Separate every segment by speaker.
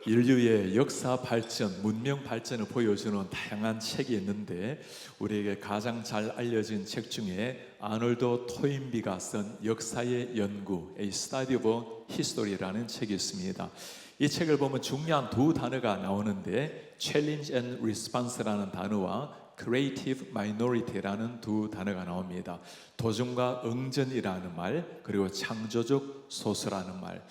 Speaker 1: 인류의 역사 발전, 문명 발전을 보여주는 다양한 책이 있는데 우리에게 가장 잘 알려진 책 중에 아놀드 토인비가 쓴 역사의 연구, A Study of History라는 책이 있습니다. 이 책을 보면 중요한 두 단어가 나오는데 Challenge and Response라는 단어와 Creative Minority라는 두 단어가 나옵니다. 도전과 응전이라는 말, 그리고 창조적 소수라는 말.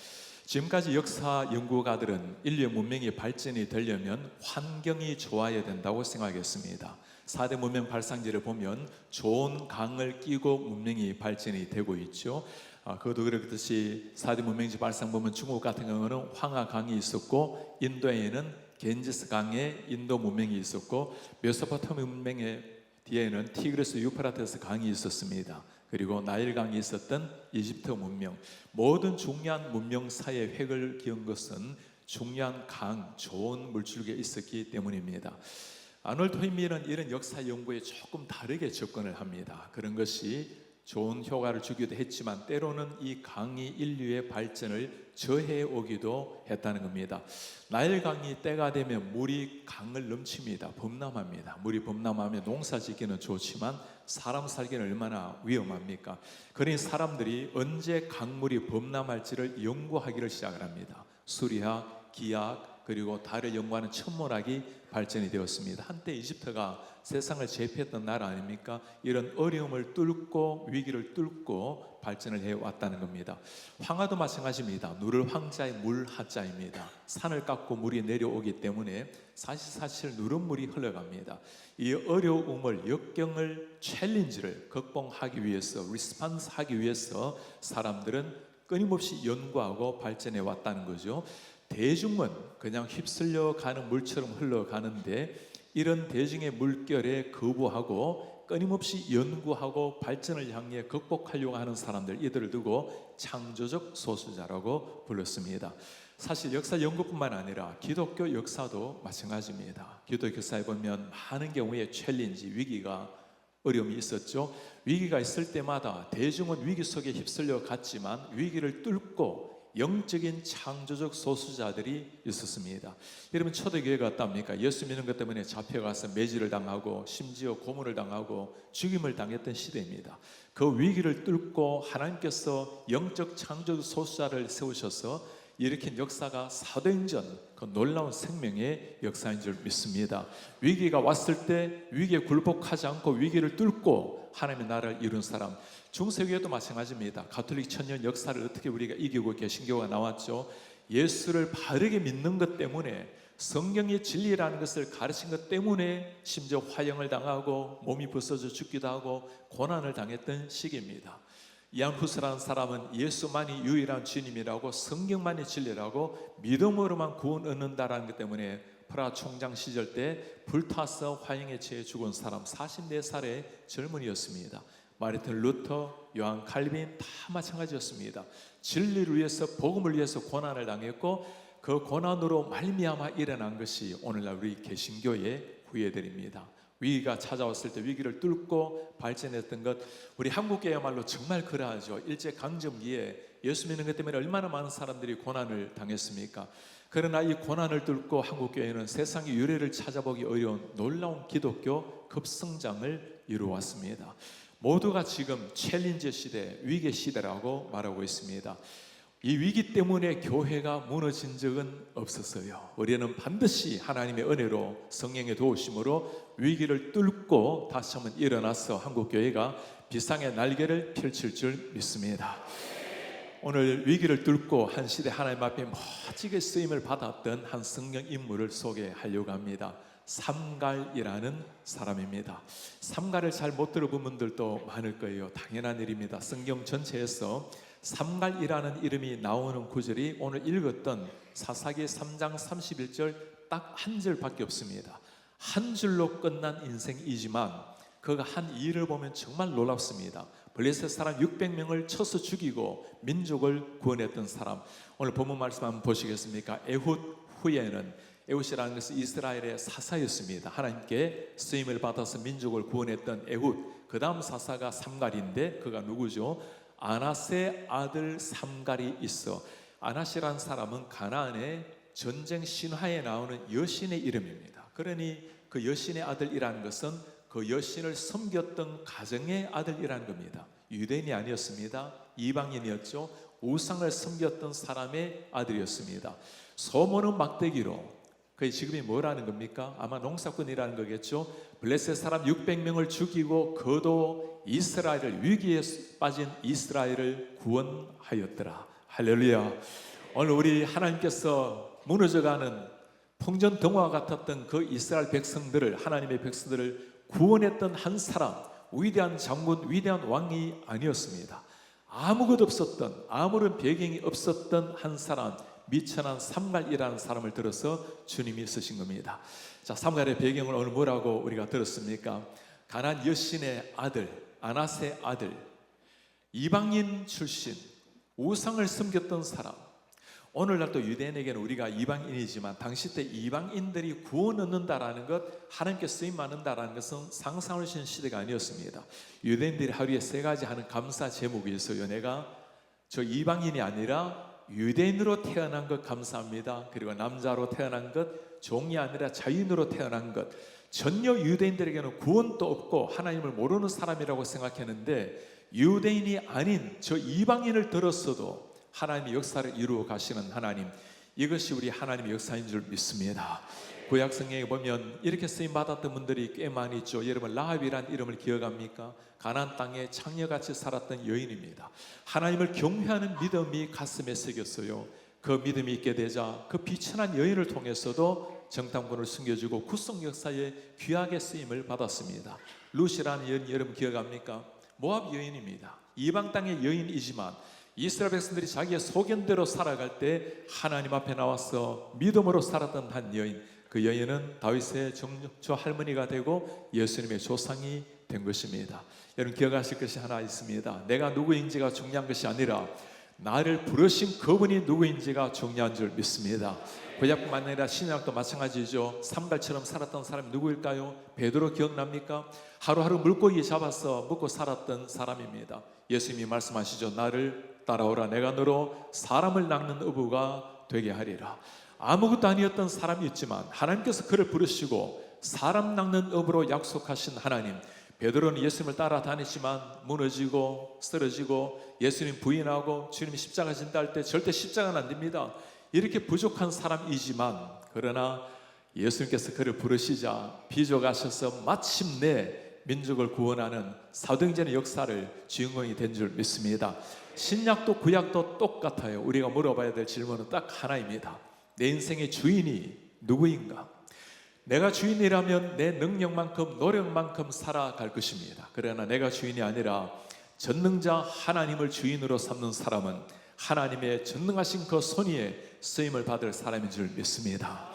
Speaker 1: 지금까지 역사 연구가들은 인류의 문명이 발전이 되려면 환경이 좋아야 된다고 생각했습니다. 4대 문명 발상지를 보면 좋은 강을 끼고 문명이 발전이 되고 있죠. 그것도 그렇듯이 4대 문명지 발상 보면 중국 같은 경우는 황하강이 있었고, 인도에는 겐지스 강에 인도 문명이 있었고, 메소포타미아 문명의 뒤에는 티그리스 유프라테스 강이 있었습니다. 그리고 나일강이 있었던 이집트 문명, 모든 중요한 문명사의 획을 기은 것은 중요한 강, 좋은 물줄기에 있었기 때문입니다. 아놀드 토인비는 이런 역사 연구에 조금 다르게 접근을 합니다. 그런 것이 좋은 효과를 주기도 했지만 때로는 이 강이 인류의 발전을 저해해 오기도 했다는 겁니다. 나일강이 때가 되면 물이 강을 넘칩니다. 범람합니다. 물이 범람하면 농사 짓기는 좋지만 사람 살기는 얼마나 위험합니까? 그러니 사람들이 언제 강물이 범람할지를 연구하기를 시작을 합니다. 수리학, 기학, 그리고 달을 연구하는 천문학이 발전이 되었습니다. 한때 이집트가 세상을 제패했던 나라 아닙니까? 이런 어려움을 뚫고 위기를 뚫고 발전을 해왔다는 겁니다. 황하도 마찬가지입니다. 누를 황자의 물 하자입니다. 산을 깎고 물이 내려오기 때문에 사실 누른물이 흘러갑니다. 이 어려움을, 역경을, 챌린지를 극복하기 위해서, 리스판스 하기 위해서 사람들은 끊임없이 연구하고 발전해 왔다는 거죠. 대중은 그냥 휩쓸려 가는 물처럼 흘러가는데 이런 대중의 물결에 거부하고 끊임없이 연구하고 발전을 향해 극복하려고 하는 사람들, 이들을 두고 창조적 소수자라고 불렀습니다. 사실 역사 연구뿐만 아니라 기독교 역사도 마찬가지입니다. 기독교 역사에 보면 많은 경우에 챌린지, 위기가, 어려움이 있었죠. 위기가 있을 때마다 대중은 위기 속에 휩쓸려 갔지만 위기를 뚫고 영적인 창조적 소수자들이 있었습니다. 여러분, 초대교회가 어떻습니까? 예수 믿는 것 때문에 잡혀가서 매질을 당하고 심지어 고문을 당하고 죽임을 당했던 시대입니다. 그 위기를 뚫고 하나님께서 영적 창조적 소수자를 세우셔서 일으킨 역사가 사도행전, 그 놀라운 생명의 역사인 줄 믿습니다. 위기가 왔을 때 위기에 굴복하지 않고 위기를 뚫고 하나님의 나라를 이룬 사람, 중세교회도 마찬가지입니다. 가톨릭 천년 역사를 어떻게 우리가 이기고 개신교가 나왔죠. 예수를 바르게 믿는 것 때문에, 성경의 진리라는 것을 가르친 것 때문에 심지어 화형을 당하고 몸이 부서져 죽기도 하고 고난을 당했던 시기입니다. 이안 후스라는 사람은 예수만이 유일한 주님이라고, 성경만이 진리라고, 믿음으로만 구원 얻는다라는 것 때문에 프라하 총장 시절 때 불타서 화형에 처해 죽은 사람, 44살의 젊은이였습니다. 마르틴 루터, 요한 칼빈 다 마찬가지였습니다. 진리를 위해서, 복음을 위해서 고난을 당했고 그 고난으로 말미암아 일어난 것이 오늘날 우리 개신교의 후예들입니다. 위기가 찾아왔을 때 위기를 뚫고 발전했던 것, 우리 한국교회야말로 정말 그러하죠. 일제강점기에 예수 믿는 것 때문에 얼마나 많은 사람들이 고난을 당했습니까? 그러나 이 고난을 뚫고 한국교회는 세상의 유래를 찾아보기 어려운 놀라운 기독교 급성장을 이루어왔습니다. 모두가 지금 챌린지 시대, 위기 시대라고 말하고 있습니다. 이 위기 때문에 교회가 무너진 적은 없었어요. 우리는 반드시 하나님의 은혜로, 성령의 도우심으로 위기를 뚫고 다시 한번 일어나서 한국교회가 비상의 날개를 펼칠 줄 믿습니다. 오늘 위기를 뚫고 한 시대 하나님 앞에 멋지게 쓰임을 받았던 한 성령 인물을 소개하려고 합니다. 삼갈이라는 사람입니다. 삼갈을 잘 못 들어본 분들도 많을 거예요. 당연한 일입니다. 성경 전체에서 삼갈이라는 이름이 나오는 구절이 오늘 읽었던 사사기 3장 31절 딱 한 절밖에 없습니다. 한 줄로 끝난 인생이지만 그가 한 일을 보면 정말 놀랍습니다. 블레셋 사람 600명을 쳐서 죽이고 민족을 구원했던 사람, 오늘 본문 말씀 한번 보시겠습니까? 에훗 후에는, 에훗이라는 것은 이스라엘의 사사였습니다. 하나님께 쓰임을 받아서 민족을 구원했던 에훗, 그 다음 사사가 삼갈인데 그가 누구죠? 아낫의 아들 삼갈이 있어. 아낫이라는 사람은 가나안의 전쟁 신화에 나오는 여신의 이름입니다. 그러니 그 여신의 아들이라는 것은 그 여신을 섬겼던 가정의 아들이라는 겁니다. 유대인이 아니었습니다. 이방인이었죠. 우상을 섬겼던 사람의 아들이었습니다. 소모는 막대기로, 그의 직업이 뭐라는 겁니까? 아마 농사꾼이라는 거겠죠. 블레셋 사람 600명을 죽이고 그도 이스라엘을, 위기에 빠진 이스라엘을 구원하였더라. 할렐루야. 오늘 우리 하나님께서 무너져가는 풍전등화와 같았던 그 이스라엘 백성들을, 하나님의 백성들을 구원했던 한 사람, 위대한 장군, 위대한 왕이 아니었습니다. 아무것도 없었던, 아무런 배경이 없었던 한 사람, 미천한 삼갈이라는 사람을 들어서 주님이 쓰신 겁니다. 자, 삼갈의 배경을 오늘 뭐라고 우리가 들었습니까? 가나안 여신의 아들, 아낫의 아들, 이방인 출신, 우상을 섬겼던 사람. 오늘날 또 유대인에게는 우리가 이방인이지만 당시 때 이방인들이 구원 얻는다라는 것, 하나님께 쓰임 받는다라는 것은 상상할 수 있는 시대가 아니었습니다. 유대인들이 하루에 3가지 하는 감사 제목이 있어요. 내가 저 이방인이 아니라 유대인으로 태어난 것 감사합니다. 그리고 남자로 태어난 것, 종이 아니라 자유인으로 태어난 것. 전혀 유대인들에게는 구원도 없고 하나님을 모르는 사람이라고 생각했는데, 유대인이 아닌 저 이방인을 들었어도 하나님의 역사를 이루어 가시는 하나님, 이것이 우리 하나님의 역사인 줄 믿습니다. 구약 성경에 보면 이렇게 쓰임 받았던 분들이 꽤 많이 있죠. 여러분, 라합이란 이름을 기억합니까? 가나안 땅에 창녀같이 살았던 여인입니다. 하나님을 경외하는 믿음이 가슴에 새겼어요. 그 믿음이 있게 되자 그 비천한 여인을 통해서도 정탐꾼을 숨겨주고 구속 역사에 귀하게 쓰임을 받았습니다. 룻이라는 여인, 여러분 기억합니까? 모압 여인입니다. 이방 땅의 여인이지만 이스라엘 백성들이 자기의 소견대로 살아갈 때 하나님 앞에 나와서 믿음으로 살았던 한 여인, 그 여인은 다윗의 정조 할머니가 되고 예수님의 조상이 된 것입니다. 여러분 기억하실 것이 하나 있습니다. 내가 누구인지가 중요한 것이 아니라 나를 부르신 그분이 누구인지가 중요한 줄 믿습니다. 구약뿐만 아니라 신약도 마찬가지죠. 삼갈처럼 살았던 사람이 누구일까요? 베드로 기억납니까? 하루하루 물고기 잡아서 먹고 살았던 사람입니다. 예수님이 말씀하시죠. 나를 따라오라. 내가 너로 사람을 낚는 어부가 되게 하리라. 아무것도 아니었던 사람이 있지만 하나님께서 그를 부르시고 사람 낚는 어부로 약속하신 하나님. 베드로는 예수님을 따라다녔지만 무너지고 쓰러지고 예수님 부인하고 주님이 십자가 진다 할 때 절대 십자가는 안 됩니다. 이렇게 부족한 사람이지만, 그러나 예수님께서 그를 부르시자 비족하셔서 마침내 민족을 구원하는 사도행전의 역사를 주인공이 된 줄 믿습니다. 신약도 구약도 똑같아요. 우리가 물어봐야 될 질문은 딱 하나입니다. 내 인생의 주인이 누구인가? 내가 주인이라면 내 능력만큼 노력만큼 살아갈 것입니다. 그러나 내가 주인이 아니라 전능자 하나님을 주인으로 삼는 사람은 하나님의 전능하신 그 손위에 쓰임을 받을 사람인 줄 믿습니다.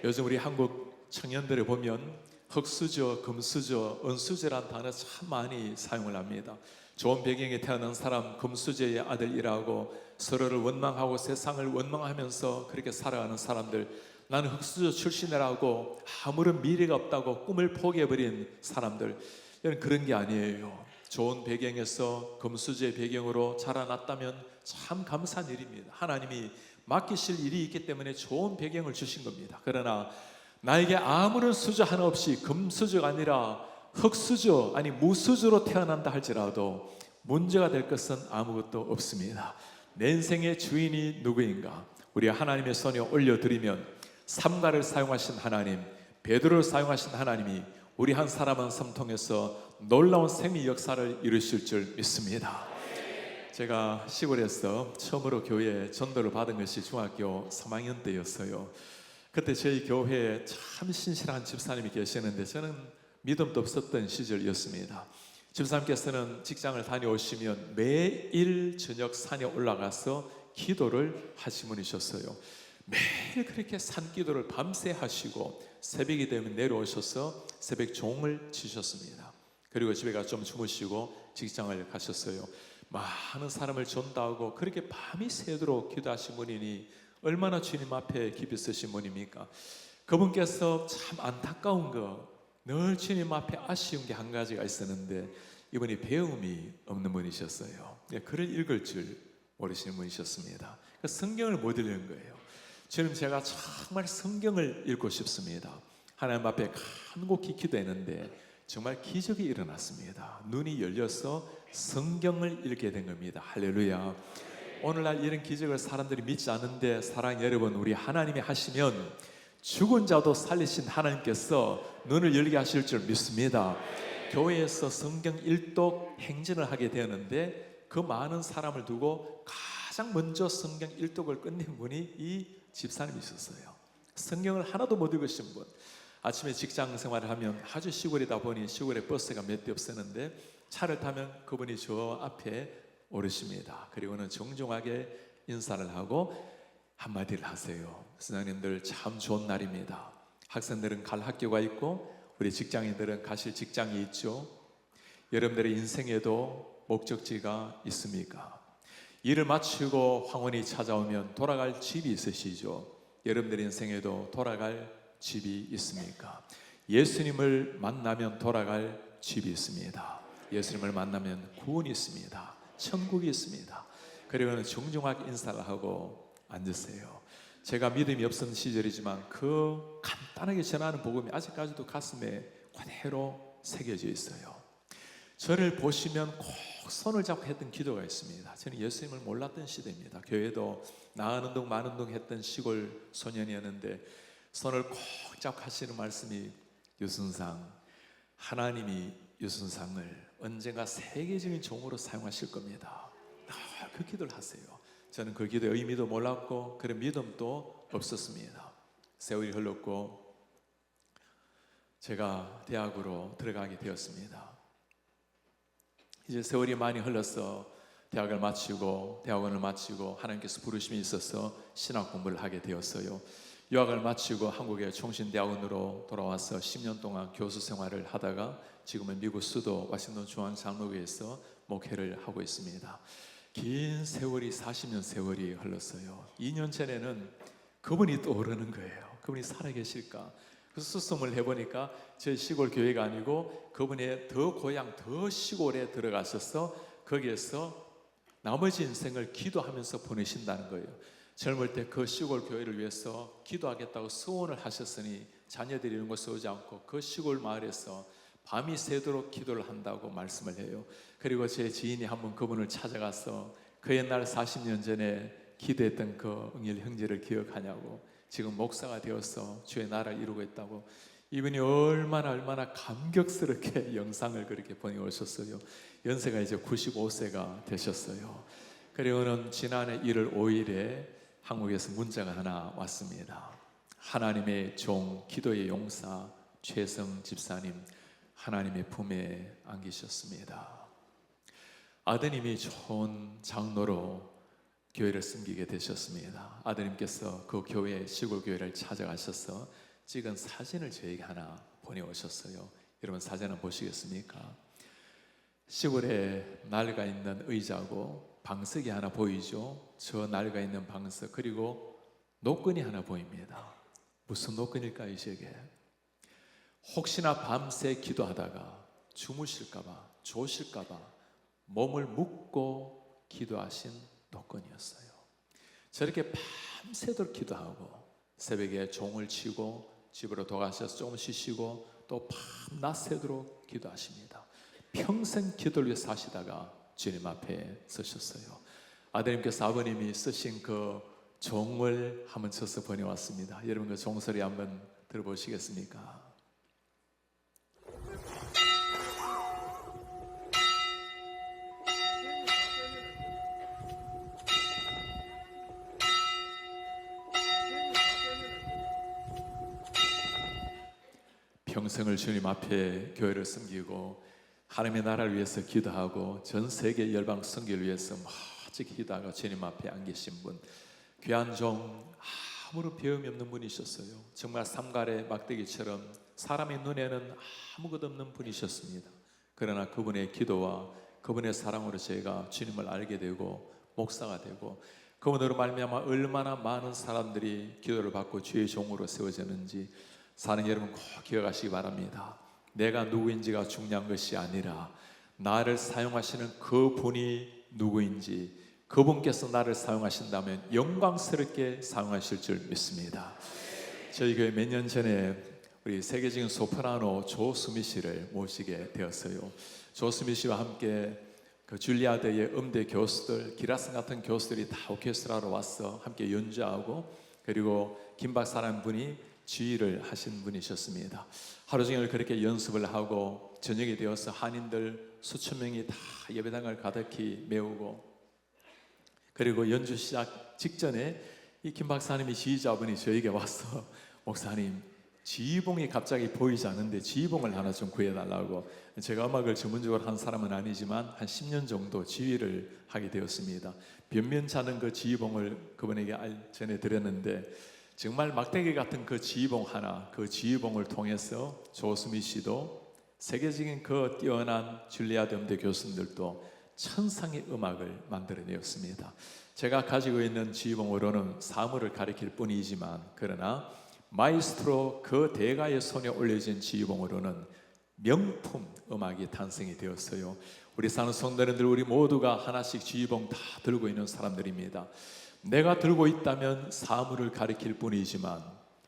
Speaker 1: 요즘 우리 한국 청년들을 보면 흙수저, 금수저, 은수저란 단어 참 많이 사용을 합니다. 좋은 배경에 태어난 사람, 금수저의 아들이라고 서로를 원망하고 세상을 원망하면서 그렇게 살아가는 사람들, 나는 흙수저 출신이라고 아무런 미래가 없다고 꿈을 포기해버린 사람들, 이런 그런 게 아니에요. 좋은 배경에서 금수저의 배경으로 자라났다면 참 감사한 일입니다. 하나님이 맡기실 일이 있기 때문에 좋은 배경을 주신 겁니다. 그러나 나에게 아무런 수저 하나 없이 금수저가 아니라 흙수저, 아니 무수저로 태어난다 할지라도 문제가 될 것은 아무것도 없습니다. 내 인생의 주인이 누구인가? 우리 하나님의 손에 올려드리면 삼가를 사용하신 하나님, 베드로를 사용하신 하나님이 우리 한 사람 한 사람 통해서 놀라운 생미 역사를 이루실 줄 믿습니다. 제가 시골에서 처음으로 교회에 전도를 받은 것이 중학교 3학년 때였어요. 그때 저희 교회에 참 신실한 집사님이 계시는데 저는 믿음도 없었던 시절이었습니다. 집사님께서는 직장을 다녀오시면 매일 저녁 산에 올라가서 기도를 하신 분이셨어요. 매일 그렇게 산기도를 밤새 하시고 새벽이 되면 내려오셔서 새벽 종을 치셨습니다. 그리고 집에 가서 좀 주무시고 직장을 가셨어요. 많은 사람을 전도하고 그렇게 밤이 새도록 기도하신 분이니 얼마나 주님 앞에 깊이 쓰신 분입니까? 그분께서 참 안타까운 거, 늘 주님 앞에 아쉬운 게 한 가지가 있었는데 이분이 배움이 없는 분이셨어요. 글을 읽을 줄 모르시는 분이셨습니다. 성경을 못 읽는 거예요. 저는 제가 정말 성경을 읽고 싶습니다. 하나님 앞에 간곡히 기도했는데 정말 기적이 일어났습니다. 눈이 열려서 성경을 읽게 된 겁니다. 할렐루야. 오늘날 이런 기적을 사람들이 믿지 않는데 사랑하는 여러분, 우리 하나님이 하시면 죽은 자도 살리신 하나님께서 눈을 열게 하실 줄 믿습니다. 교회에서 성경 일독 행진을 하게 되었는데 그 많은 사람을 두고 가장 먼저 성경 일독을 끝낸 분이 이 집사님이셨어요. 성경을 하나도 못 읽으신 분. 아침에 직장 생활을 하면 아주 시골이다 보니 시골에 버스가 몇 대 없었는데 차를 타면 그분이 저 앞에 오르십니다. 그리고는 정중하게 인사를 하고 한마디를 하세요. 선생님들 참 좋은 날입니다. 학생들은 갈 학교가 있고 우리 직장인들은 가실 직장이 있죠. 여러분들의 인생에도 목적지가 있습니까? 일을 마치고 황혼이 찾아오면 돌아갈 집이 있으시죠. 여러분들의 인생에도 돌아갈 집이 있습니까? 예수님을 만나면 돌아갈 집이 있습니다. 예수님을 만나면 구원이 있습니다. 천국이 있습니다. 그리고는 정중하게 인사를 하고 앉으세요. 제가 믿음이 없었던 시절이지만 그 간단하게 전하는 복음이 아직까지도 가슴에 그대로 새겨져 있어요. 저를 보시면 꼭 손을 잡고 했던 기도가 있습니다. 저는 예수님을 몰랐던 시대입니다. 교회도 나은운동 만운동 했던 시골 소년이었는데 손을 꼭 잡고 하시는 말씀이, 유순상, 하나님이 유순상을 언젠가 세계적인 종으로 사용하실 겁니다. 그 기도를 하세요. 저는 그 기도의 의미도 몰랐고 그런 믿음도 없었습니다. 세월이 흘렀고 제가 대학으로 들어가게 되었습니다. 이제 세월이 많이 흘러서 대학을 마치고 대학원을 마치고 하나님께서 부르심이 있어서 신학 공부를 하게 되었어요. 유학을 마치고 한국의 총신대학원으로 돌아와서 10년 동안 교수 생활을 하다가 지금은 미국 수도 워싱턴 중앙장로교회에서 목회를 하고 있습니다. 긴 세월이 40년 세월이 흘렀어요. 2년 전에는 그분이 떠오르는 거예요. 그분이 살아계실까? 그래서 수소문을 해보니까 제 시골 교회가 아니고 그분의 더 고향 더 시골에 들어가셔서 거기에서 나머지 인생을 기도하면서 보내신다는 거예요. 젊을 때 그 시골 교회를 위해서 기도하겠다고 소원을 하셨으니 자녀들이 이런 곳에 오지 않고 그 시골 마을에서 밤이 새도록 기도를 한다고 말씀을 해요. 그리고 제 지인이 한번 그분을 찾아가서 그 옛날 40년 전에 기도했던 그 응일 형제를 기억하냐고, 지금 목사가 되어서 주의 나라를 이루고 있다고. 이분이 얼마나 감격스럽게 영상을 그렇게 보내오셨어요. 연세가 이제 95세가 되셨어요. 그리고는 지난해 1월 5일에 한국에서 문자가 하나 왔습니다. 하나님의 종, 기도의 용사 최성 집사님 하나님의 품에 안기셨습니다. 아드님이 좋은 장로로 교회를 섬기게 되셨습니다. 아드님께서 그 교회, 시골 교회를 찾아가셔서 찍은 사진을 저에게 하나 보내오셨어요. 여러분 사진 한번 보시겠습니까? 시골에 낡아 있는 의자고 방석이 하나 보이죠? 저 낡아 있는 방석, 그리고 노끈이 하나 보입니다. 무슨 노끈일까요? 저게 혹시나 밤새 기도하다가 주무실까봐, 조실까봐 몸을 묶고 기도하신 노끈이었어요. 저렇게 밤새도록 기도하고 새벽에 종을 치고 집으로 돌아가셔서 조금 쉬시고 또 밤낮 새도록 기도하십니다. 평생 기도를 위해 사시다가 주님 앞에 서셨어요. 아드님께서 아버님이 쓰신 그 종을 한번 쳐서 보내왔습니다. 여러분 그 종소리 한번 들어보시겠습니까? 평생을 주님 앞에 교회를 섬기고 하나님의 나라를 위해서 기도하고 전 세계 열방 선교를 위해서 멋지게 기도하고 주님 앞에 안 계신 분, 귀한 종, 아무런 배움이 없는 분이셨어요. 정말 삼갈의 막대기처럼 사람의 눈에는 아무것도 없는 분이셨습니다. 그러나 그분의 기도와 그분의 사랑으로 제가 주님을 알게 되고 목사가 되고 그분으로 말미암아 얼마나 많은 사람들이 기도를 받고 주의 종으로 세워졌는지 사는 여러분 꼭 기억하시기 바랍니다. 내가 누구인지가 중요한 것이 아니라 나를 사용하시는 그 분이 누구인지, 그분께서 나를 사용하신다면 영광스럽게 사용하실 줄 믿습니다. 저희 교회 몇 년 전에 우리 세계적인 소프라노 조수미 씨를 모시게 되었어요. 조수미 씨와 함께 그 줄리아드의 음대 교수들, 기라슨 같은 교수들이 다 오케스트라로 와서 함께 연주하고, 그리고 김 박사라는 분이 지휘를 하신 분이셨습니다. 하루 종일 그렇게 연습을 하고 저녁이 되어서 한인들 수천 명이 다 예배당을 가득히 메우고, 그리고 연주 시작 직전에 이 김 박사님이 지휘자분이 저에게 와서 목사님, 지휘봉이 갑자기 보이지 않는데 지휘봉을 하나 좀 구해달라고. 제가 음악을 전문적으로 한 사람은 아니지만 한 10년 정도 지휘를 하게 되었습니다. 변변찮은 그 지휘봉을 그분에게 전해드렸는데, 정말 막대기 같은 그 지휘봉 하나, 그 지휘봉을 통해서 조수미 씨도 세계적인 그 뛰어난 줄리아드 음대 교수들도 천상의 음악을 만들어내었습니다. 제가 가지고 있는 지휘봉으로는 사물을 가리킬 뿐이지만, 그러나 마이스트로 그 대가의 손에 올려진 지휘봉으로는 명품 음악이 탄생이 되었어요. 우리 사는 성도님들, 우리 모두가 하나씩 지휘봉 다 들고 있는 사람들입니다. 내가 들고 있다면 사물을 가리킬 뿐이지만,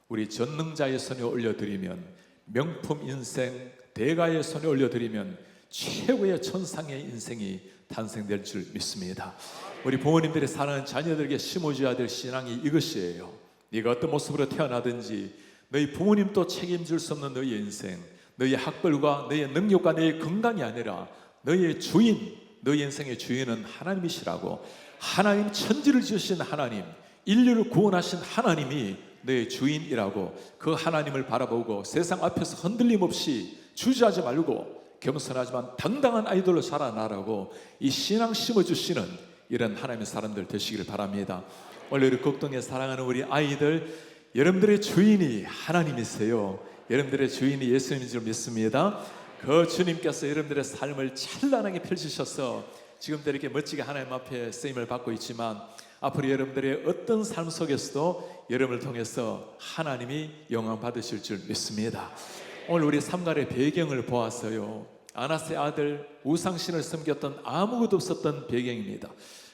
Speaker 1: 우리 전능자의 손에 올려드리면, 명품 인생 대가의 손에 올려드리면 최고의 천상의 인생이 탄생될 줄 믿습니다. 우리 부모님들이 사랑하는 자녀들에게 심어줘야 될 신앙이 이것이에요. 네가 어떤 모습으로 태어나든지 너희 부모님도 책임질 수 없는 너희의 인생, 너희의 학벌과 너희의 능력과 너희의 건강이 아니라 너희의 주인, 너희 인생의 주인은 하나님이시라고. 하나님, 천지를 지으신 하나님, 인류를 구원하신 하나님이 너의 주인이라고. 그 하나님을 바라보고 세상 앞에서 흔들림 없이 주저하지 말고 겸손하지만 당당한 아이돌로 자라나라고 이 신앙 심어주시는 이런 하나님의 사람들 되시기를 바랍니다. 오늘 우리 극동에 사랑하는 우리 아이들, 여러분들의 주인이 하나님이세요. 여러분들의 주인이 예수님인 줄 믿습니다. 그 주님께서 여러분들의 삶을 찬란하게 펼치셔서 지금도 이렇게 멋지게 하나님 앞에 쓰임을 받고 있지만, 앞으로 여러분들의 어떤 삶 속에서도 여러분을 통해서 하나님이 영광 받으실 줄 믿습니다. 오늘 우리 삼갈의 배경을 보았어요. 아나스의 아들 우상신을 섬겼던 아무것도 없었던 배경입니다.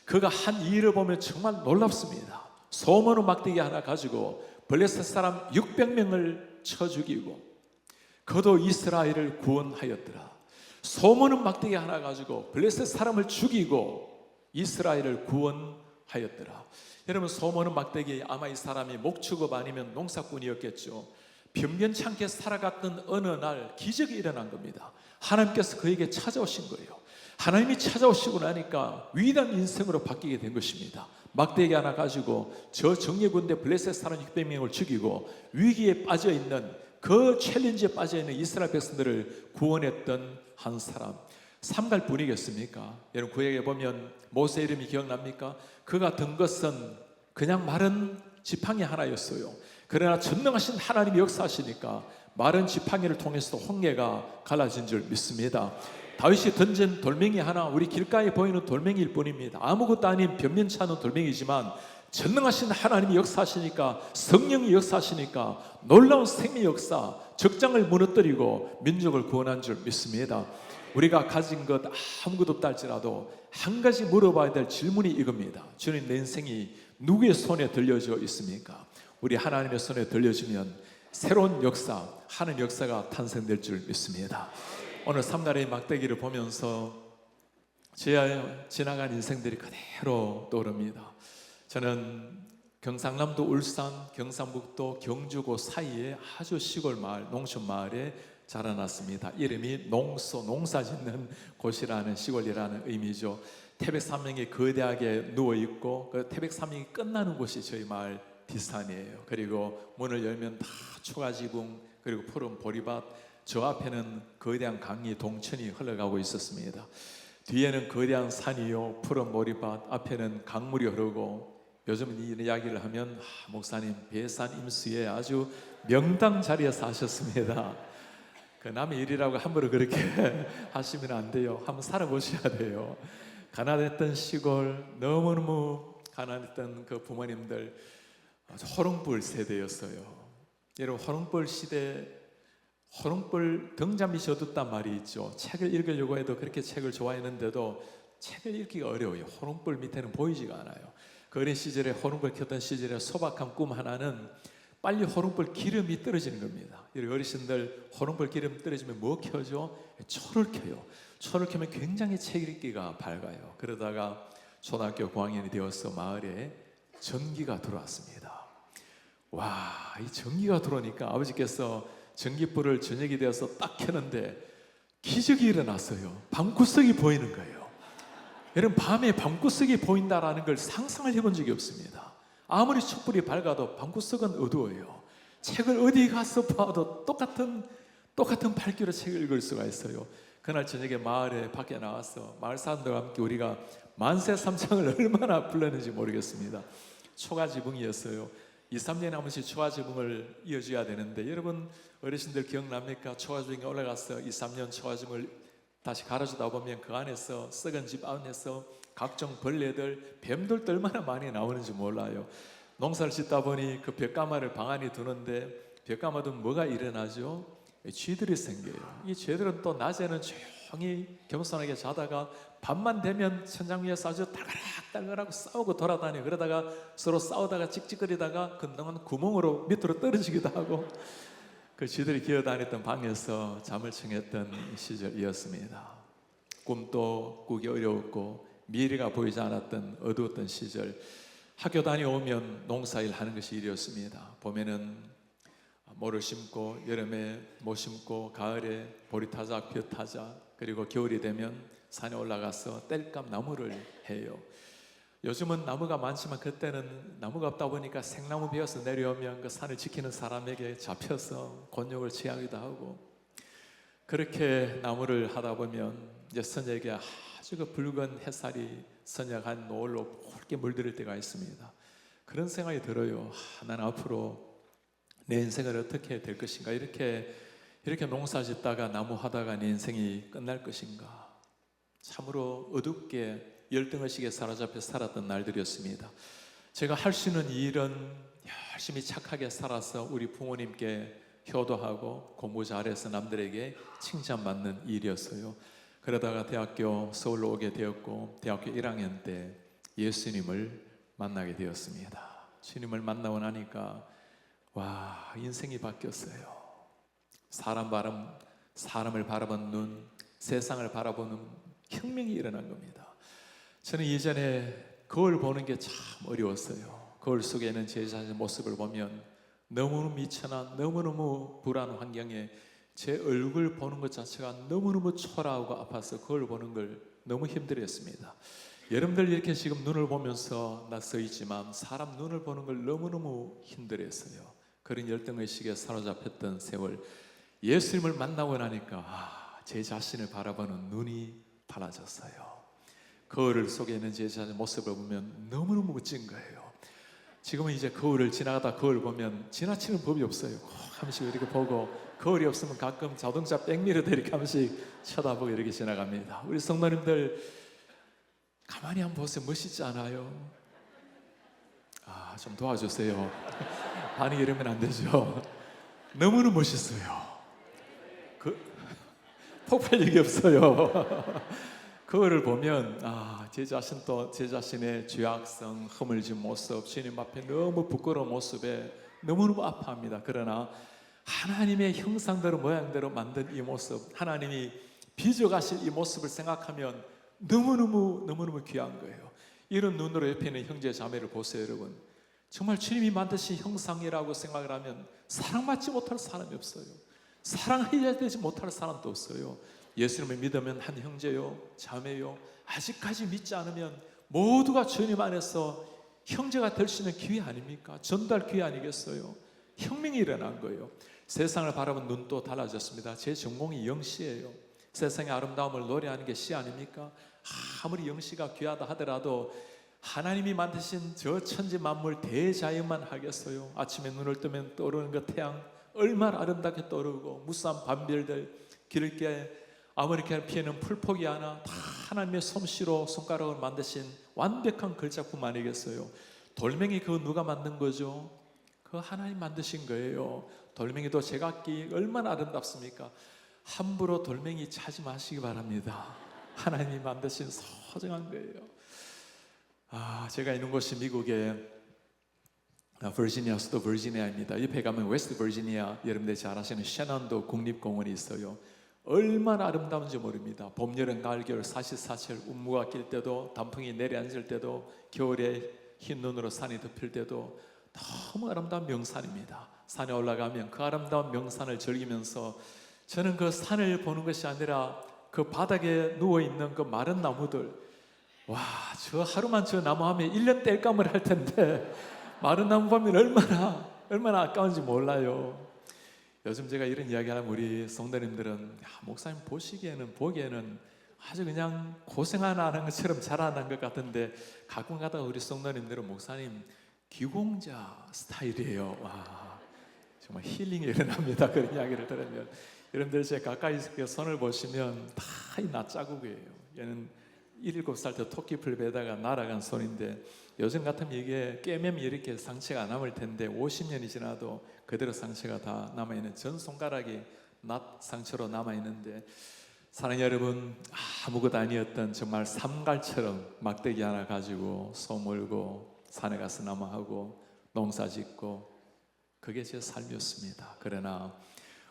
Speaker 1: 그가 한 일을 보면 정말 놀랍습니다. 소모는 막대기 하나 가지고 블레셋 사람 600명을 쳐 죽이고 그도 이스라엘을 구원하였더라. 소모는 막대기 하나 가지고 블레셋 사람을 죽이고 이스라엘을 구원하였더라. 여러분, 소모는 막대기, 아마 이 사람이 목축업 아니면 농사꾼이었겠죠. 변변찮게 살아갔던 어느 날 기적이 일어난 겁니다. 하나님께서 그에게 찾아오신 거예요. 하나님이 찾아오시고 나니까 위대한 인생으로 바뀌게 된 것입니다. 막대기 하나 가지고 저 정예군대 블레셋 사람 600명을 죽이고 위기에 빠져있는, 그 챌린지에 빠져있는 이스라엘 백성들을 구원했던 한 사람. 삼갈 분이겠습니까? 여러분, 구약에 보면 모세 이름이 기억납니까? 그가 든 것은 그냥 마른 지팡이 하나였어요. 그러나 전능하신 하나님이 역사하시니까 마른 지팡이를 통해서 홍해가 갈라진 줄 믿습니다. 다윗이 던진 돌멩이 하나, 우리 길가에 보이는 돌멩이일 뿐입니다. 아무것도 아닌 변변찮은 돌멩이지만 전능하신 하나님이 역사하시니까, 성령이 역사하시니까 놀라운 생명 역사, 적장을 무너뜨리고 민족을 구원한 줄 믿습니다. 우리가 가진 것 아무것도 없다 할지라도 한 가지 물어봐야 될 질문이 이겁니다. 주님, 내 인생이 누구의 손에 들려져 있습니까? 우리 하나님의 손에 들려지면 새로운 역사, 하는 역사가 탄생될 줄 믿습니다. 오늘 삼날의 막대기를 보면서 제 지나간 인생들이 그대로 떠오릅니다. 저는 경상남도 울산, 경상북도 경주고 사이에 아주 시골 마을, 농촌 마을에 자라났습니다. 이름이 농소, 농사 짓는 곳이라는, 시골이라는 의미죠. 태백산맥이 거대하게 누워있고 그 태백산맥이 끝나는 곳이 저희 마을 뒷산이에요. 그리고 문을 열면 다 초가지궁, 그리고 푸른 보리밭, 저 앞에는 거대한 강이 동천이 흘러가고 있었습니다. 뒤에는 거대한 산이요, 푸른 보리밭, 앞에는 강물이 흐르고, 요즘 이 이야기를 하면 목사님 배산 임수에 아주 명당 자리에 사셨습니다. 그 남의 일이라고 함부로 그렇게 하시면 안 돼요. 한번 살아보셔야 돼요. 가난했던 시골, 너무너무 가난했던 그 부모님들, 호롱불 세대였어요. 여러분, 호롱불 시대, 호롱불 등잔빛이 어둡단 말이 있죠. 책을 읽으려고 해도, 그렇게 책을 좋아했는데도 책을 읽기가 어려워요. 호롱불 밑에는 보이지가 않아요. 그 어린 시절에 호롱불 켰던 시절에 소박한 꿈 하나는 빨리 호롱불 기름이 떨어지는 겁니다. 우리 어르신들 호롱불 기름 떨어지면 뭐 켜죠? 초를 켜요. 초를 켜면 굉장히 책 읽기가 밝아요. 그러다가 초등학교 고학년이 되어서 마을에 전기가 들어왔습니다. 와, 이 전기가 들어오니까 아버지께서 전기불을 저녁이 되어서 딱 켜는데 기적이 일어났어요. 방구석이 보이는 거예요. 여러분, 밤에 방구석이 보인다라는 걸 상상을 해본 적이 없습니다. 아무리 촛불이 밝아도 방구석은 어두워요. 책을 어디 가서 봐도 똑같은 밝기로 책을 읽을 수가 있어요. 그날 저녁에 마을에 밖에 나와서 마을 사람들과 함께 우리가 만세 삼창을 얼마나 불렀는지 모르겠습니다. 초가지붕이었어요. 2, 3년에 한 번씩 초가지붕을 이어줘야 되는데, 여러분 어르신들 기억납니까? 초가지붕에 올라가서 2, 3년 초가지붕을 다시 갈아주다 보면 그 안에서 썩은 집 안에서 각종 벌레들, 뱀들도 얼마나 많이 나오는지 몰라요. 농사를 짓다 보니 그 벽가마를 방 안에 두는데 벽가마도 뭐가 일어나죠? 쥐들이 생겨요. 이 쥐들은 또 낮에는 조용히 겸손하게 자다가 밤만 되면 천장 위에서 아주 딸그락딸그락 싸우고 돌아다녀. 그러다가 서로 싸우다가 찍찍거리다가 건너는 구멍으로 밑으로 떨어지기도 하고, 그 쥐들이 기어다녔던 방에서 잠을 청했던 시절이었습니다. 꿈도 꾸기 어려웠고 미래가 보이지 않았던 어두웠던 시절. 학교 다녀오면 농사일 하는 것이 일이었습니다. 봄에는 모를 심고, 여름에 못 심고, 가을에 보리타자, 벼타자, 그리고 겨울이 되면 산에 올라가서 땔감 나무를 해요. 요즘은 나무가 많지만 그때는 나무가 없다 보니까 생나무 베어서 내려오면 그 산을 지키는 사람에게 잡혀서 곤욕을 치하기도 하고, 그렇게 나무를 하다 보면 이제 선역에 아주 그 붉은 햇살이 선역한 노을로 붉게 물들을 때가 있습니다. 그런 생각이 들어요. 나는 앞으로 내 인생을 어떻게 될 것인가? 이렇게 농사 짓다가 나무 하다가 내 인생이 끝날 것인가? 참으로 어둡게 열등의식에 사로잡혀 살았던 날들이었습니다. 제가 할 수 있는 일은 열심히 착하게 살아서 우리 부모님께 효도하고 공부 잘해서 남들에게 칭찬받는 일이었어요. 그러다가 대학교 서울로 오게 되었고, 대학교 1학년 때 예수님을 만나게 되었습니다. 주님을 만나고 나니까 와, 인생이 바뀌었어요. 사람을 바라보는 눈, 세상을 바라보는 혁명이 일어난 겁니다. 저는 예전에 거울 보는 게 참 어려웠어요. 거울 속에 있는 제 자신의 모습을 보면 너무너무 미천한, 너무너무 불안한 환경에 제 얼굴 보는 것 자체가 너무너무 초라하고 아파서 거울 보는 걸 너무 힘들었습니다. 여러분들 이렇게 지금 눈을 보면서 나 서 있지만 사람 눈을 보는 걸 너무너무 힘들었어요. 그런 열등의식에 사로잡혔던 세월. 예수님을 만나고 나니까 제 자신을 바라보는 눈이 달라졌어요. 거울 속에 있는 제 자신의 모습을 보면 너무너무 멋진 거예요. 지금은 이제 거울을 지나가다 거울 보면 지나치는 법이 없어요. 한 번씩 이렇게 보고, 거울이 없으면 가끔 자동차 백미러도 이렇게 한 번씩 쳐다보고 이렇게 지나갑니다. 우리 성도님들 가만히 한번 보세요. 멋있지 않아요? 좀 도와주세요. 반응이 이러면 안 되죠. 너무너무 멋있어요. 폭발력이 없어요. 그거를 보면 제 자신도 제 자신의 죄악성, 허물진 모습, 주님 앞에 너무 부끄러운 모습에 너무너무 아파합니다. 그러나 하나님의 형상대로 모양대로 만든 이 모습, 하나님이 빚어가실 이 모습을 생각하면 너무너무 귀한 거예요. 이런 눈으로 옆에 있는 형제 자매를 보세요. 여러분, 정말 주님이 만드신 형상이라고 생각을 하면 사랑받지 못할 사람이 없어요. 사랑해야 되지 못할 사람도 없어요. 예수님을 믿으면 한 형제요, 자매요, 아직까지 믿지 않으면 모두가 주님 안에서 형제가 될 수 있는 기회 아닙니까? 전달 기회 아니겠어요? 혁명이 일어난 거예요. 세상을 바라본 눈도 달라졌습니다. 제 전공이 영시예요. 세상의 아름다움을 노래하는 게 시 아닙니까? 아무리 영시가 귀하다 하더라도 하나님이 만드신 저 천지 만물 대자연만 하겠어요? 아침에 눈을 뜨면 떠오르는 그 태양 얼마나 아름답게 떠오르고, 무수한 밤별들, 길게 아메리카를 피해는 풀포기 하나 다 하나님의 솜씨로 손가락을 만드신 완벽한 글작품 아니겠어요? 돌멩이 그거 누가 만든 거죠? 그거 하나님 만드신 거예요. 돌멩이도 제각기 얼마나 아름답습니까? 함부로 돌멩이 차지 마시기 바랍니다. 하나님이 만드신 소중한 거예요. 제가 있는 곳이 미국의 버지니아 수도 버지니아입니다. 옆에 가면 웨스트 버지니아, 여러분들 잘 아시는 셔넌도 국립공원이 있어요. 얼마나 아름다운지 모릅니다. 봄, 여름, 가을, 겨울 사시사철 운무가 낄 때도, 단풍이 내려앉을 때도, 겨울에 흰 눈으로 산이 덮일 때도 너무 아름다운 명산입니다. 산에 올라가면 그 아름다운 명산을 즐기면서 저는 그 산을 보는 것이 아니라 그 바닥에 누워있는 그 마른 나무들, 저 하루만 저 나무 하면 1년 뗄감을 할 텐데 마른 나무 보면 얼마나 아까운지 몰라요. 요즘 제가 이런 이야기하면 우리 성도님들은 목사님 보기에는 아주 그냥 고생하는 것처럼 잘하는 것 같은데, 가끔 가다가 우리 성도님들은 목사님 기공자 스타일이에요. 정말 힐링이 일어납니다. 그런 이야기를 들으면. 여러분들 제 가까이서 손을 보시면 다 이 낫자국이에요. 얘는 7살 때 토끼풀 베다가 날아간 손인데, 요즘 같으면 이게 깨매면 이렇게 상처가 안 남을 텐데 50년이 지나도 그대로 상처가 다 남아있는, 전 손가락이 낫 상처로 남아있는데, 사랑하는 여러분, 아무것도 아니었던 정말 삼갈처럼 막대기 하나 가지고 소 몰고 산에 가서 나무하고 농사 짓고, 그게 제 삶이었습니다. 그러나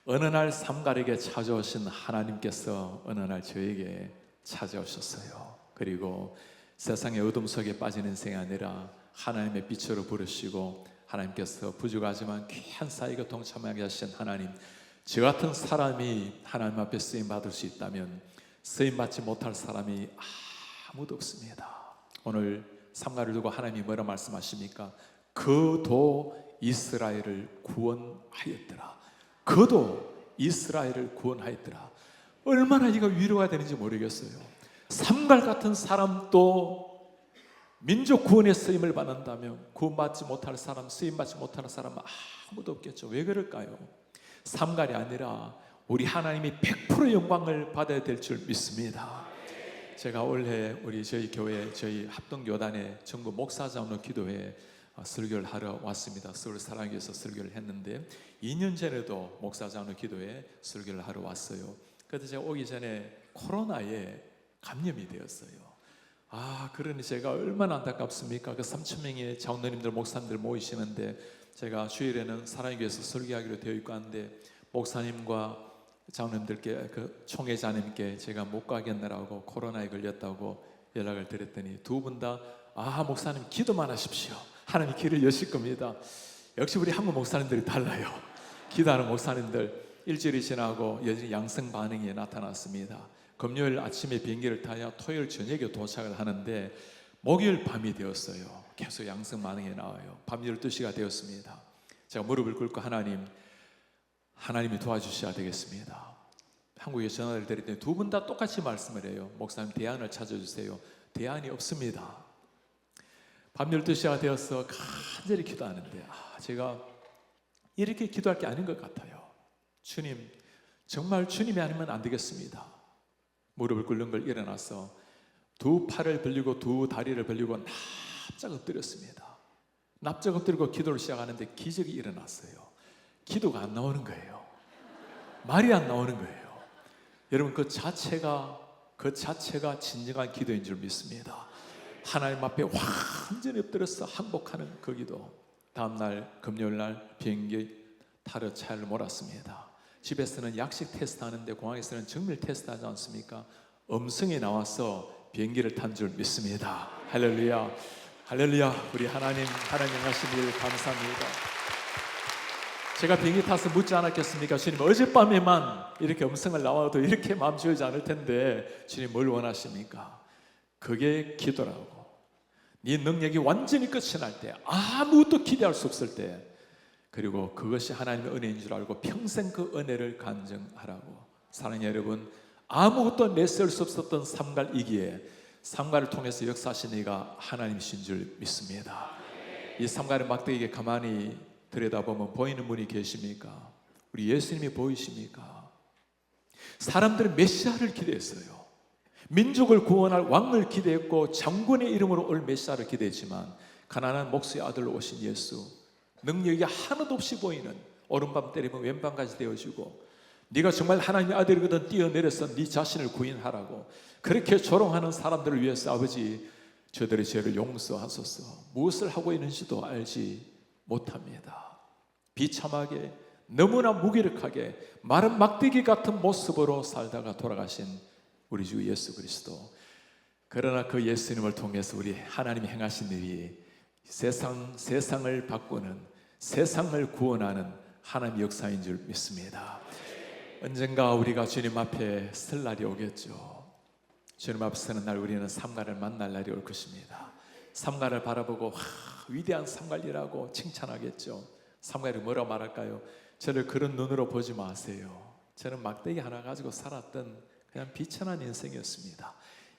Speaker 1: 어느 날 삼갈에게 찾아오신 하나님께서 어느 날 저에게 찾아오셨어요. 그리고 세상의 어둠 속에 빠진 인생이 아니라 하나님의 빛으로 부르시고, 하나님께서 부족하지만 귀한 사역에 동참하게 하신 하나님, 저 같은 사람이 하나님 앞에 쓰임 받을 수 있다면 쓰임 받지 못할 사람이 아무도 없습니다. 오늘 삼가를 두고 하나님이 뭐라 말씀하십니까? 그도 이스라엘을 구원하였더라. 그도 이스라엘을 구원하였더라. 얼마나 이거 위로가 되는지 모르겠어요. 삼갈 같은 사람도 민족 구원의 쓰임을 받는다면 구원받지 못할 사람, 쓰임받지 못하는 사람은 아무도 없겠죠. 왜 그럴까요? 삼갈이 아니라 우리 하나님이 100% 영광을 받아야 될 줄 믿습니다. 제가 올해 저희 교회, 저희 합동교단의 전국 목사장로 기도회에 설교를 하러 왔습니다. 서울 사랑교회에서 설교를 했는데 2년 전에도 목사장로 기도회에 설교를 하러 왔어요. 그래서 제가 오기 전에 코로나에 감염이 되었어요. 그러니 제가 얼마나 안타깝습니까? 그 3,000명의 장로님들, 목사님들 모이시는데, 제가 주일에는 사랑교회에서 설교하기로 되어 있고 한데, 목사님과 장로님들께, 그 총회자님께 제가 못 가겠느라고 코로나에 걸렸다고 연락을 드렸더니 두 분 다 목사님 기도만 하십시오. 하나님이 길을 여실 겁니다. 역시 우리 한국 목사님들이 달라요. 기도하는 목사님들 일주일이 지나고 여전히 양성 반응이 나타났습니다. 금요일 아침에 비행기를 타야 토요일 저녁에 도착을 하는데 목요일 밤이 되었어요. 계속 양성 반응이 나와요. 밤 12시가 되었습니다. 제가 무릎을 꿇고 하나님이 도와주셔야 되겠습니다. 한국에 전화를 드렸더니 두 분 다 똑같이 말씀을 해요. 목사님 대안을 찾아주세요. 대안이 없습니다. 밤 12시가 되어서 간절히 기도하는데 제가 이렇게 기도할 게 아닌 것 같아요. 주님, 정말 주님이 아니면 안 되겠습니다. 무릎을 꿇는 걸 일어나서 두 팔을 벌리고 두 다리를 벌리고 납작 엎드렸습니다. 납작 엎드리고 기도를 시작하는데 기적이 일어났어요. 기도가 안 나오는 거예요. 말이 안 나오는 거예요. 여러분, 그 자체가 진정한 기도인 줄 믿습니다. 하나님 앞에 완전히 엎드려서 항복하는 그 기도. 다음날 금요일날 비행기 타러 차를 몰았습니다. 집에서는 약식 테스트 하는데 공항에서는 정밀 테스트 하지 않습니까? 음성이 나와서 비행기를 탄 줄 믿습니다. 할렐루야, 할렐루야. 우리 하나님 하신 일 감사합니다. 제가 비행기 타서 묻지 않았겠습니까? 주님, 어젯밤에만 이렇게 음성을 나와도 이렇게 마음 지우지 않을 텐데 주님 뭘 원하십니까? 그게 기도라고. 네 능력이 완전히 끝이 날 때, 아무것도 기대할 수 없을 때, 그리고 그것이 하나님의 은혜인 줄 알고 평생 그 은혜를 간증하라고. 사랑하는 여러분, 아무것도 내세울 수 없었던 삼갈이기에 삼갈을 통해서 역사하신 이가 하나님이신 줄 믿습니다. 이 삼갈의 막대기에 가만히 들여다보면 보이는 분이 계십니까? 우리 예수님이 보이십니까? 사람들은 메시아를 기대했어요. 민족을 구원할 왕을 기대했고 장군의 이름으로 올 메시아를 기대했지만, 가난한 목수의 아들로 오신 예수, 능력이 하나도 없이 보이는, 오른밤 때리면 왼밤까지 되어지고 네가 정말 하나님의 아들이거든 뛰어내려서 네 자신을 구인하라고 그렇게 조롱하는 사람들을 위해서 아버지 저들의 죄를 용서하소서. 무엇을 하고 있는지도 알지 못합니다. 비참하게 너무나 무기력하게 마른 막대기 같은 모습으로 살다가 돌아가신 우리 주 예수 그리스도. 그러나 그 예수님을 통해서 우리 하나님이 행하신 일이 세상을 바꾸는, 세상을 구원하는 하나님의 역사인 줄 믿습니다. 언젠가 우리가 주님 앞에 설 날이 오겠죠. 주님 앞에 서는 날 우리는 삼가를 만날 날이 올 것입니다. 삼가를 바라보고 위대한 삼가이라고 칭찬하겠죠. 삼가이 뭐라고 말할까요? 저를 그런 눈으로 보지 마세요. 저는 막대기 하나 가지고 살았던 그냥 비천한 인생이었습니다.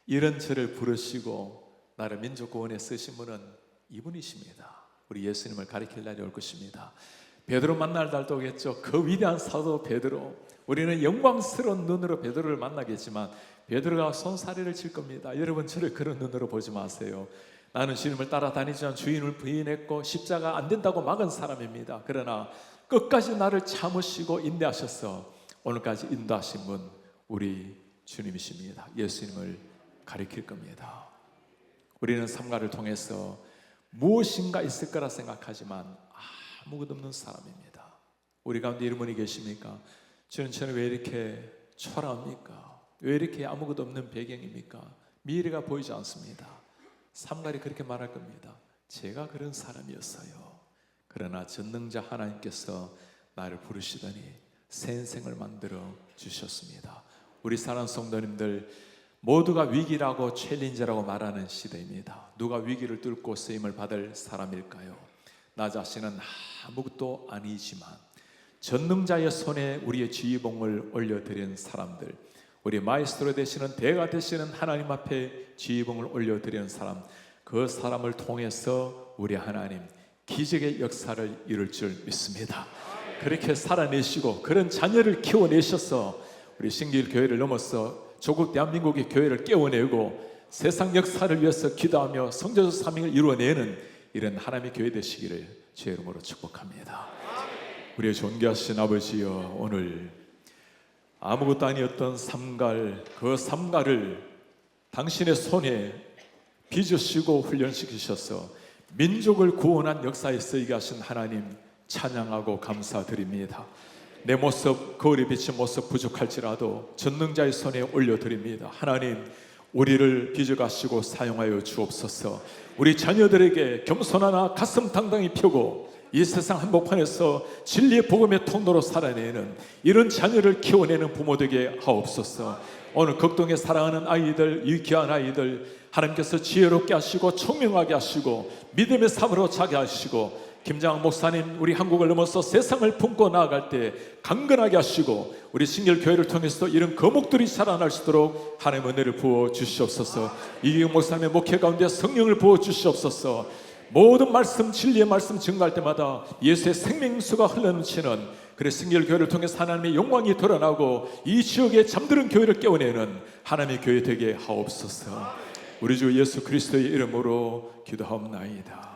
Speaker 1: 이런 저를 부르시고 나를 민족구원에 쓰신 분은 이분이십니다. 우리 예수님을 가리킬 날이 올 것입니다. 베드로 만날 날도 오겠죠. 그 위대한 사도 베드로, 우리는 영광스러운 눈으로 베드로를 만나겠지만 베드로가 손사래를 칠 겁니다. 여러분 저를 그런 눈으로 보지 마세요. 나는 주님을 따라다니지만 주인을 부인했고 십자가 안 된다고 막은 사람입니다. 그러나 끝까지 나를 참으시고 인내하셔서 오늘까지 인도하신 분 우리 주님이십니다. 예수님을 가리킬 겁니다. 우리는 삼가를 통해서 무엇인가 있을 거라 생각하지만 아무것도 없는 사람입니다. 우리 가운데 이런 분이 계십니까? 저는 왜 이렇게 초라합니까? 왜 이렇게 아무것도 없는 배경입니까? 미래가 보이지 않습니다. 삼가리 그렇게 말할 겁니다. 제가 그런 사람이었어요. 그러나 전능자 하나님께서 나를 부르시더니 새 인생을 만들어 주셨습니다. 우리 사랑하는 성도님들, 모두가 위기라고 챌린저라고 말하는 시대입니다. 누가 위기를 뚫고 쓰임을 받을 사람일까요? 나 자신은 아무것도 아니지만 전능자의 손에 우리의 지휘봉을 올려드린 사람들, 우리 마이스트로 되시는 대가 되시는 하나님 앞에 지휘봉을 올려드리는 사람, 그 사람을 통해서 우리 하나님 기적의 역사를 이룰 줄 믿습니다. 그렇게 살아내시고 그런 자녀를 키워내셔서 우리 신길 교회를 넘어서 조국 대한민국의 교회를 깨워내고 세상 역사를 위해서 기도하며 성전적 사명을 이루어내는 이런 하나님의 교회 되시기를 주의 이름으로 축복합니다. 우리의 존귀하신 아버지여, 오늘 아무것도 아니었던 삼갈, 그 삼갈을 당신의 손에 빚으시고 훈련시키셔서 민족을 구원한 역사에 쓰이게 하신 하나님 찬양하고 감사드립니다. 내 모습, 거울에 비친 모습 부족할지라도 전능자의 손에 올려드립니다. 하나님, 우리를 빚어가시고 사용하여 주옵소서. 우리 자녀들에게 겸손하나 가슴 당당히 펴고 이 세상 한복판에서 진리의 복음의 통로로 살아내는 이런 자녀를 키워내는 부모 되게 하옵소서. 오늘 극동에 사랑하는 아이들, 유기한 아이들 하나님께서 지혜롭게 하시고 총명하게 하시고 믿음의 삶으로 자게 하시고, 김장학 목사님 우리 한국을 넘어서 세상을 품고 나아갈 때 강건하게 하시고, 우리 신결교회를 통해서 이런 거목들이 자라날 수 있도록 하나님의 은혜를 부어 주시옵소서. 이기영 목사님의 목회 가운데 성령을 부어 주시옵소서. 모든 말씀, 진리의 말씀 증거할 때마다 예수의 생명수가 흘러넘치는 그래 신결교회를 통해서 하나님의 영광이 드러나고 이 지역에 잠드는 교회를 깨워내는 하나님의 교회 되게 하옵소서. 우리 주 예수 그리스도의 이름으로 기도하옵나이다.